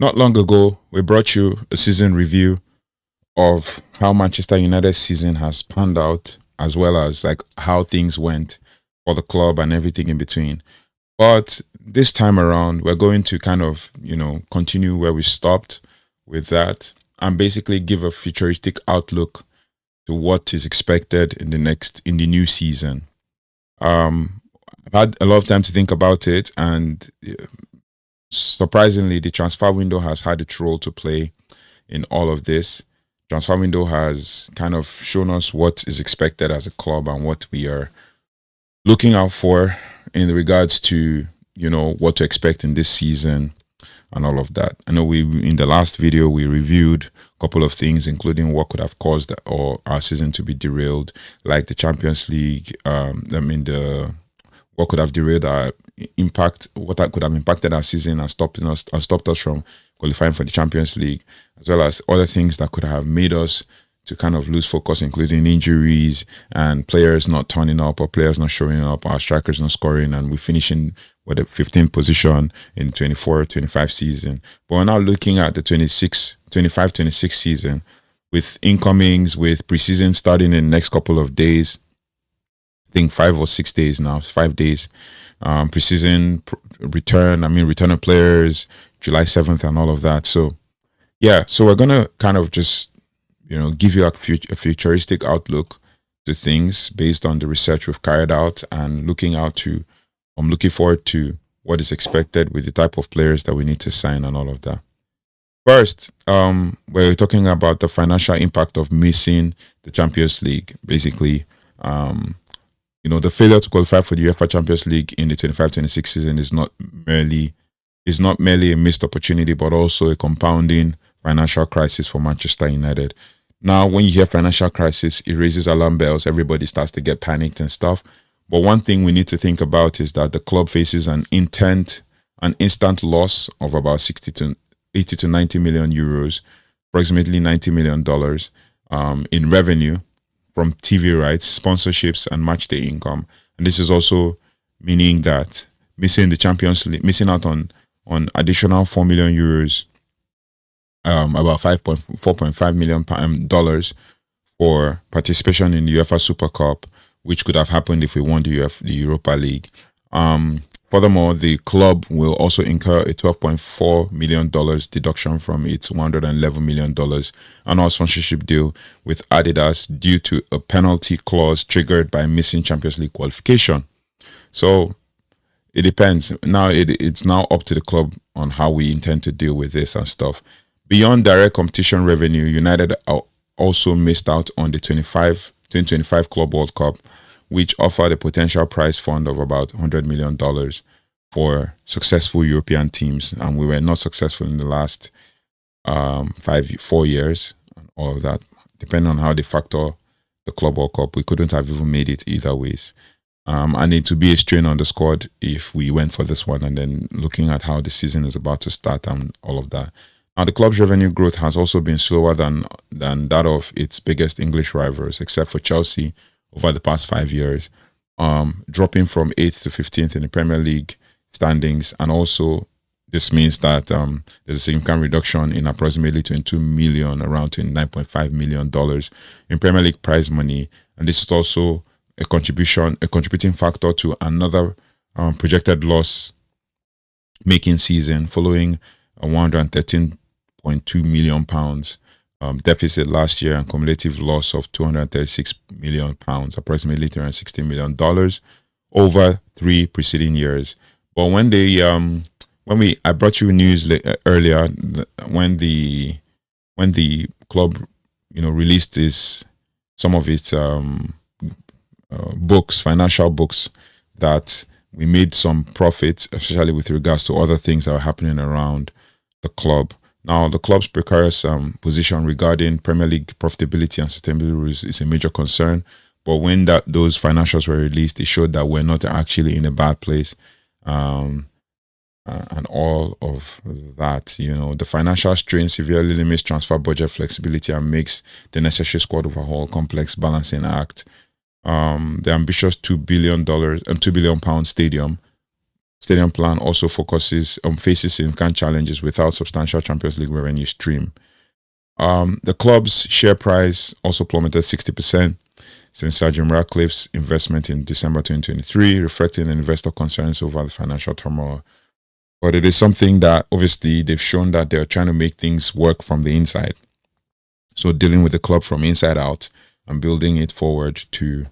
Not long ago, we brought you a season review of how Manchester United's season has panned out, as well as like how things went for the club and everything in between. But this time around, we're going to kind of, continue where we stopped with that and basically give a futuristic outlook to what is expected in the new season. I've had a lot of time to think about it, and surprisingly, the transfer window has had its role to play in all of this. Transfer window has kind of shown us what is expected as a club and what we are looking out for in regards to, what to expect in this season and all of that. I know we in the last video we reviewed a couple of things, including what could have caused our season to be derailed, like the Champions League. What could have derailed our impact, what that could have impacted our season and stopped us from qualifying for the Champions League, as well as other things that could have made us to kind of lose focus, including injuries and players not turning up or players not showing up, our strikers not scoring, and we finishing with a 15th position in the 24-25 season. But we're now looking at the 25-26 season with incomings, with preseason starting in the next couple of days. I think 5 or 6 days now, 5 days. Preseason return of players, July 7th and all of that. So, yeah, so we're going to kind of just, give you a futuristic outlook to things based on the research we've carried out and I'm looking forward to what is expected with the type of players that we need to sign and all of that. First, we're talking about the financial impact of missing the Champions League. Basically, the failure to qualify for the UEFA Champions League in the 25-26 season is not merely a missed opportunity, but also a compounding financial crisis for Manchester United. Now, when you hear financial crisis, it raises alarm bells. Everybody starts to get panicked and stuff. But one thing we need to think about is that the club faces an instant loss of about 80 to 90 million euros, approximately $90 million in revenue from TV rights, sponsorships, and match day income. And this is also meaning that missing the Champions League, missing out on additional 4 million euros, about $4.5 million dollars for participation in the UEFA Super Cup, which could have happened if we won the Europa League. Furthermore, the club will also incur a $12.4 million deduction from its $111 million annual sponsorship deal with Adidas due to a penalty clause triggered by missing Champions League qualification. So it depends. Now it's now up to the club on how we intend to deal with this and stuff. Beyond direct competition revenue, United also missed out on the 2025 Club World Cup, which offered a potential prize fund of about $100 million for successful European teams. And we were not successful in the last 4 years and all of that. Depending on how they factor the Club World Cup, we couldn't have even made it either ways. And it would be a strain on the squad if we went for this one and then looking at how the season is about to start and all of that. Now, the club's revenue growth has also been slower than that of its biggest English rivals, except for Chelsea, over the past 5 years, dropping from 8th to 15th in the Premier League standings. And also, this means that there's a significant reduction in approximately 22 million, around $29.5 million in Premier League prize money. And this is also a contributing factor to another projected loss-making season following a £113.2 million deficit last year and cumulative loss of £236 million, approximately $360 million over 3 preceding years. But when I brought you news earlier, when the club released some of its financial books, that we made some profits, especially with regards to other things that are happening around the club. Now, the club's precarious position regarding Premier League profitability and sustainability is a major concern. But when those financials were released, it showed that we're not actually in a bad place. And all of that, the financial strain severely limits transfer budget flexibility and makes the necessary squad overhaul complex balancing act. The ambitious £2 billion stadium stadium plan also faces significant challenges without substantial Champions League revenue stream. The club's share price also plummeted 60% since Sir Jim Ratcliffe's investment in December 2023, reflecting investor concerns over the financial turmoil. But it is something that obviously they've shown that they're trying to make things work from the inside. So dealing with the club from inside out and building it forward to,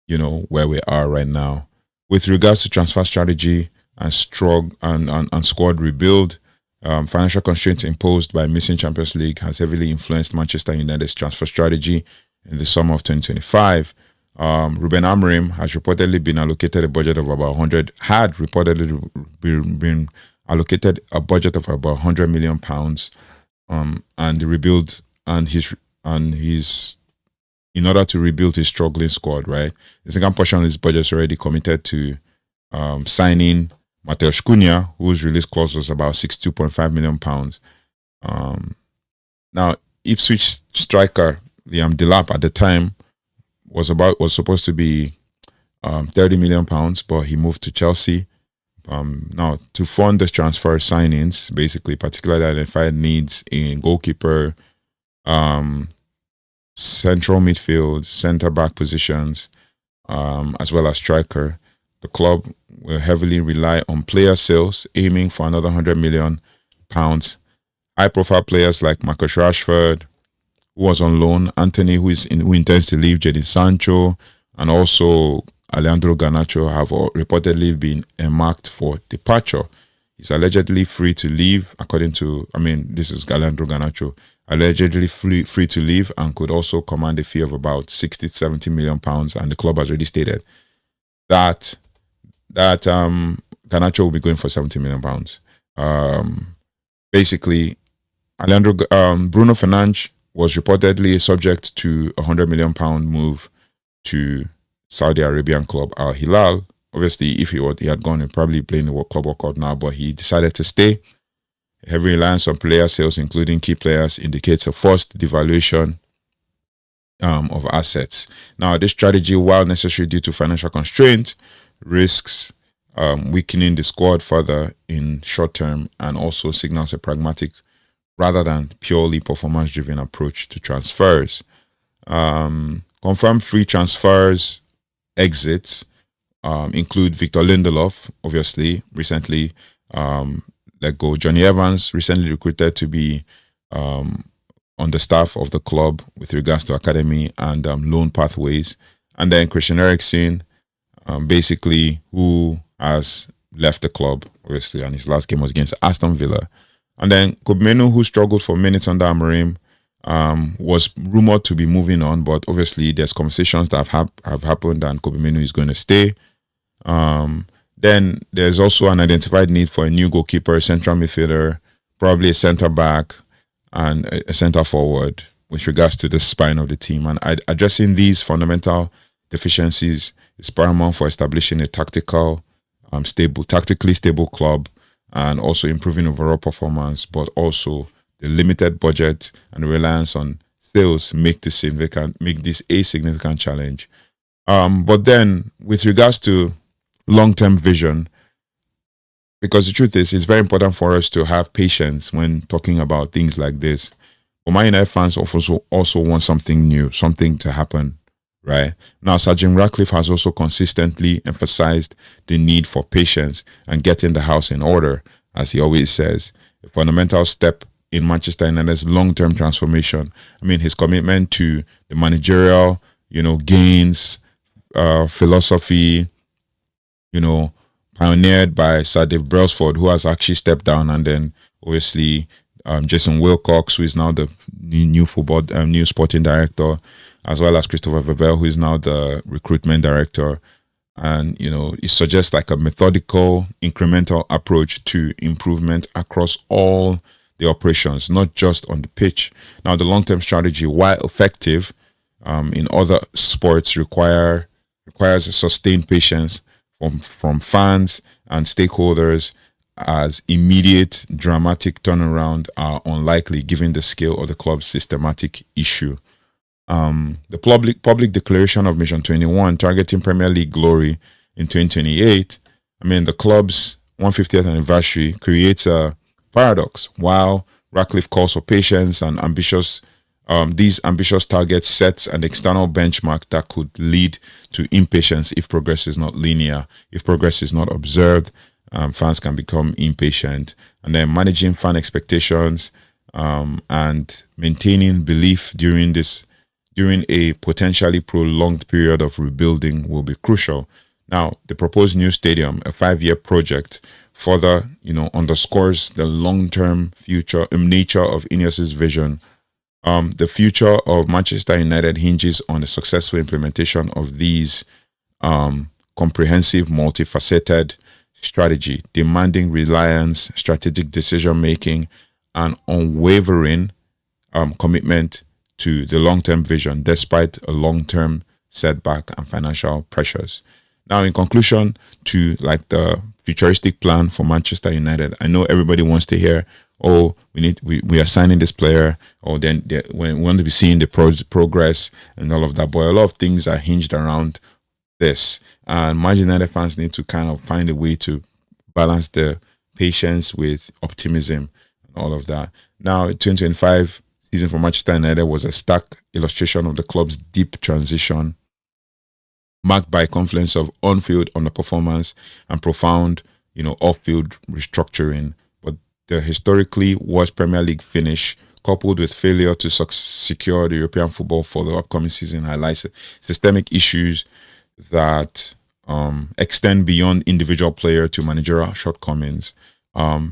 where we are right now. With regards to transfer strategy and squad rebuild, financial constraints imposed by missing Champions League has heavily influenced Manchester United's transfer strategy in the summer of 2025. Ruben Amorim has reportedly been allocated a budget of about 100 million pounds, and the rebuild in order to rebuild his struggling squad. Right, the second portion of his budget is already committed to signing Mateusz Cunha, whose release clause was about £62.5 million. Now, Ipswich striker Liam Delap at the time was supposed to be £30 million, but he moved to Chelsea. Now, to fund the transfer signings, basically, particularly identified needs in goalkeeper, central midfield, centre-back positions, as well as striker, the club will heavily rely on player sales, aiming for another £100 million. High-profile players like Marcus Rashford, who was on loan, Anthony, who intends to leave, Jadon Sancho, and also Alejandro Garnacho have reportedly been earmarked for departure. He's allegedly free to leave, this is Alejandro Garnacho, allegedly free to leave and could also command a fee of about 60 to 70 million pounds. And the club has already stated that Garnacho will be going for 70 million pounds. Basically, Bruno Fernandes was reportedly subject to a £100 million move to Saudi Arabian club Al Hilal. Obviously, if he had gone, he'd probably play in the Club World Cup now, but he decided to stay. Heavy reliance on player sales, including key players, indicates a forced devaluation of assets. Now, this strategy, while necessary due to financial constraints, risks weakening the squad further in short term and also signals a pragmatic rather than purely performance-driven approach to transfers. Confirmed free transfers exits include Victor Lindelof, obviously, recently let go. Jonny Evans, recently recruited to be on the staff of the club with regards to academy and loan pathways. And then Christian Eriksen, basically, who has left the club, obviously, and his last game was against Aston Villa. And then Kobbie Mainoo, who struggled for minutes under Amorim, was rumored to be moving on, but obviously there's conversations that have happened and Kobbie Mainoo is going to stay. Then there's also an identified need for a new goalkeeper, central midfielder, probably a centre-back and a centre-forward with regards to the spine of the team. And addressing these fundamental deficiencies is paramount for establishing a tactically stable club and also improving overall performance, but also the limited budget and reliance on sales make this a significant challenge. But then, with regards to long-term vision, because the truth is, it's very important for us to have patience when talking about things like this. But Man United fans also want something new, something to happen, right? Now, Sir Jim Ratcliffe has also consistently emphasized the need for patience and getting the house in order, as he always says, a fundamental step in Manchester United's long-term transformation. His commitment to the managerial, gains, philosophy, pioneered by Sir Dave Brailsford, who has actually stepped down, and then obviously Jason Wilcox, who is now the new sporting director, as well as Christopher Vivell, who is now the recruitment director. And, it suggests like a methodical, incremental approach to improvement across all the operations, not just on the pitch. Now, the long-term strategy, while effective in other sports, requires a sustained patience from fans and stakeholders, as immediate dramatic turnaround are unlikely given the scale of the club's systematic issue. The public declaration of Mission 21 targeting Premier League glory in 2028, the club's 150th anniversary creates a paradox. While Ratcliffe calls for patience and these ambitious targets sets an external benchmark that could lead to impatience if progress is not linear. If progress is not observed, fans can become impatient. And then managing fan expectations and maintaining belief during a potentially prolonged period of rebuilding will be crucial. Now, the proposed new stadium, a 5-year project, further, underscores the long-term future nature of INEOS's vision. The future of Manchester United hinges on the successful implementation of these comprehensive, multifaceted strategy, demanding reliance, strategic decision-making, and unwavering commitment to the long-term vision, despite a long-term setback and financial pressures. Now, in conclusion, to the futuristic plan for Manchester United, I know everybody wants to hear, oh, we are signing this player, or then we want to be seeing the progress and all of that. But a lot of things are hinged around this, and Manchester United fans need to kind of find a way to balance the patience with optimism and all of that. Now, 2025 season for Manchester United was a stark illustration of the club's deep transition, marked by a confluence of on-field underperformance and profound, off-field restructuring. But the historically worst Premier League finish, coupled with failure to secure the European football for the upcoming season, highlights systemic issues that extend beyond individual player to managerial shortcomings. The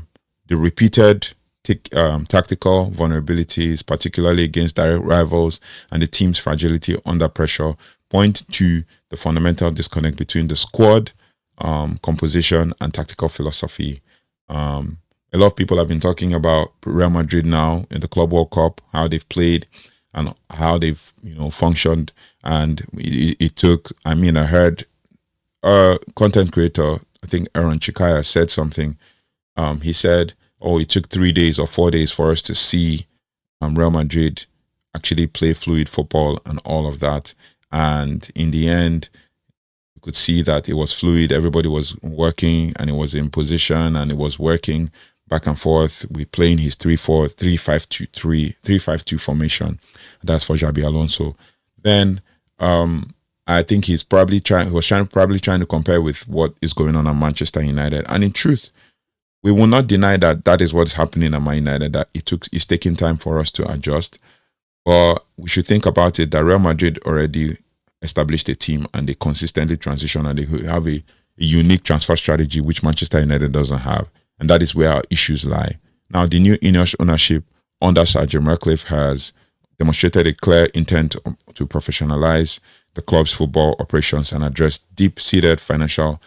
repeated tactical vulnerabilities, particularly against direct rivals, and the team's fragility under pressure point to the fundamental disconnect between the squad composition and tactical philosophy. A lot of people have been talking about Real Madrid now in the Club World Cup, how they've played and how they've functioned. And it took, I heard a content creator, I think Aaron Chikaya, said something. He said, it took 3 days or 4 days for us to see Real Madrid actually play fluid football and all of that. And in the end, you could see that it was fluid. Everybody was working and it was in position and it was working back and forth. We playing his 3-4-3-5-2 formation. That's for Xabi Alonso. Then I think he was probably trying to compare with what is going on at Manchester United. And in truth, we will not deny that is what's happening at Man United, that it's taking time for us to adjust. But we should think about it that Real Madrid already established a team and they consistently transition and they have a unique transfer strategy which Manchester United doesn't have. And that is where our issues lie. Now, the new INEOS ownership under Sir Jim Ratcliffe has demonstrated a clear intent to professionalize the club's football operations and address deep-seated financial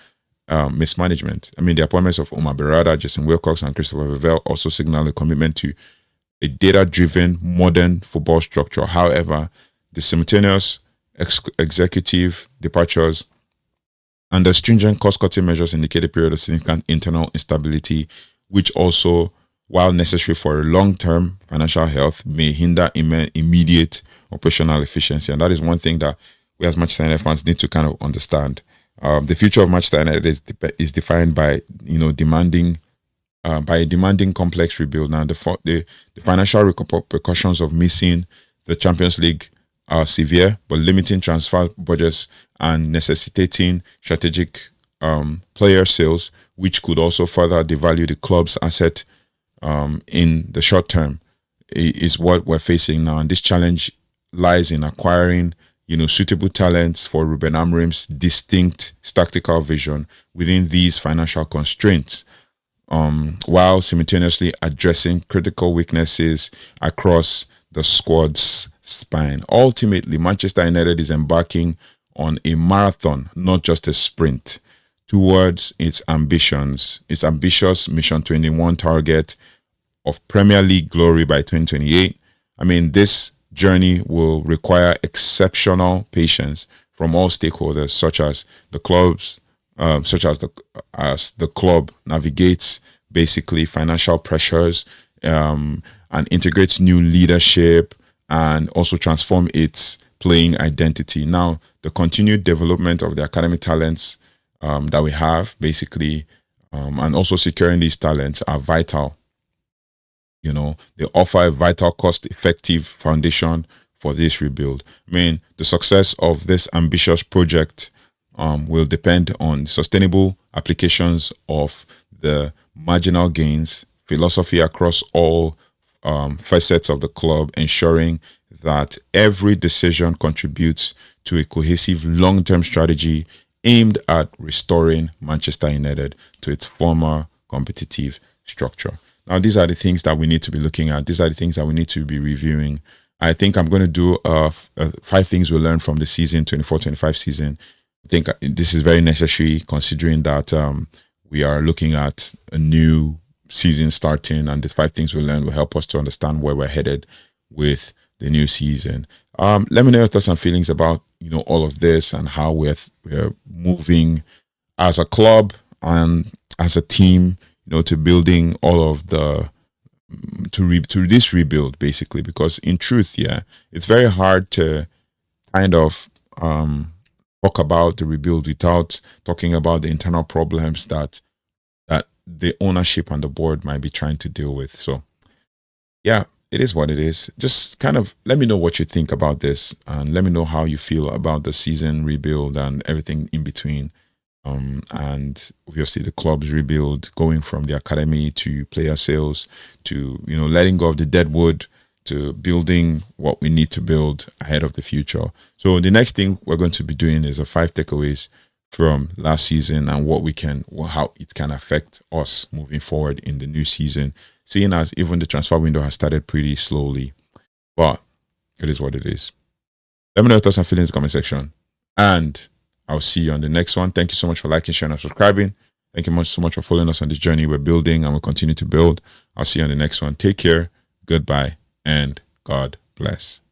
mismanagement. The appointments of Berrada, Jason Wilcox, and Christopher Vivell also signal a commitment to a data-driven, modern football structure. However, the simultaneous executive departures and the stringent cost-cutting measures indicate a period of significant internal instability, which also, while necessary for a long-term financial health, may hinder immediate operational efficiency. And that is one thing that we as Manchester United fans need to kind of understand. The future of Manchester United is defined by a demanding complex rebuild. Now, the financial repercussions of missing the Champions League are severe, but limiting transfer budgets and necessitating strategic player sales, which could also further devalue the club's asset in the short term, is what we're facing now. And this challenge lies in acquiring suitable talents for Ruben Amorim's distinct tactical vision within these financial constraints, while simultaneously addressing critical weaknesses across the squad's spine. Ultimately, Manchester United is embarking on a marathon, not just a sprint, towards its ambitions, its ambitious Mission 21 target of Premier League glory by 2028. This journey will require exceptional patience from all stakeholders, such as the clubs, as the club navigates basically financial pressures and integrates new leadership and also transform its playing identity. Now, the continued development of the academic talents that we have, basically and also securing these talents are vital. You know, they offer a vital, cost-effective foundation for this rebuild. I mean, the success of this ambitious project will depend on sustainable applications of the marginal gains philosophy across all facets of the club, ensuring that every decision contributes to a cohesive long-term strategy aimed at restoring Manchester United to its former competitive structure. Now, these are the things that we need to be looking at. These are the things that we need to be reviewing. I think I'm going to do 5 things we learned from the season, 24-25 season. I think this is very necessary considering that we are looking at a new season starting, and the 5 things we learned will help us to understand where we're headed with the new season. Let me know your thoughts and feelings about all of this and how we're moving as a club and as a team, to building all of the to this rebuild, basically, because in truth, it's very hard to kind of talk about the rebuild without talking about the internal problems that the ownership and the board might be trying to deal with. So yeah, it is what it is. Just kind of let me know what you think about this, and let me know how you feel about the season rebuild and everything in between. And obviously the club's rebuild, going from the academy to player sales to letting go of the dead wood to building what we need to build ahead of the future. So the next thing we're going to be doing is 5 takeaways from last season and how it can affect us moving forward in the new season, seeing as even the transfer window has started pretty slowly, but it is what it is. Let me know your thoughts and feelings in the comment section, and I'll see you on the next one. Thank you so much for liking, sharing, and subscribing. Thank you so much for following us on this journey we're building and we'll continue to build. I'll see you on the next one. Take care, goodbye, and God bless.